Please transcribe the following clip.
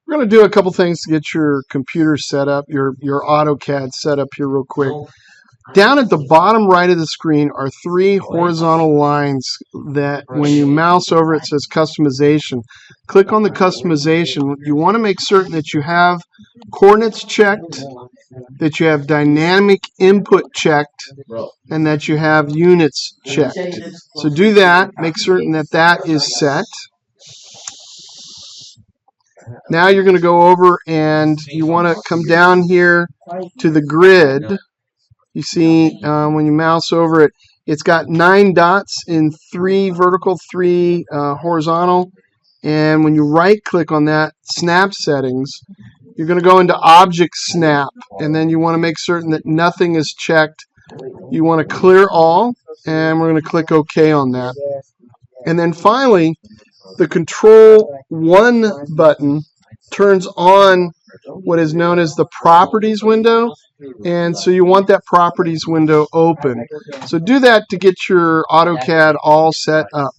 We're going to do a couple things to get your computer set up, your AutoCAD set up here real quick. Down at the bottom right of the screen are three horizontal lines that when you mouse over it says customization. Click on the customization. You want to make certain that you have coordinates checked, that you have dynamic input checked, and that you have units checked. So do that. Make certain that that is set. Now you're going to go over and you want to come down here to the grid. You see when you mouse over it, it's got 9 dots in 3 vertical, 3 horizontal. And when you right click on that, snap settings, you're going to go into object snap. And then you want to make certain that nothing is checked. You want to clear all, and we're going to click OK on that. And then finally, the Control 1 button turns on what is known as the Properties window, and so you want that Properties window open. So do that to get your AutoCAD all set up.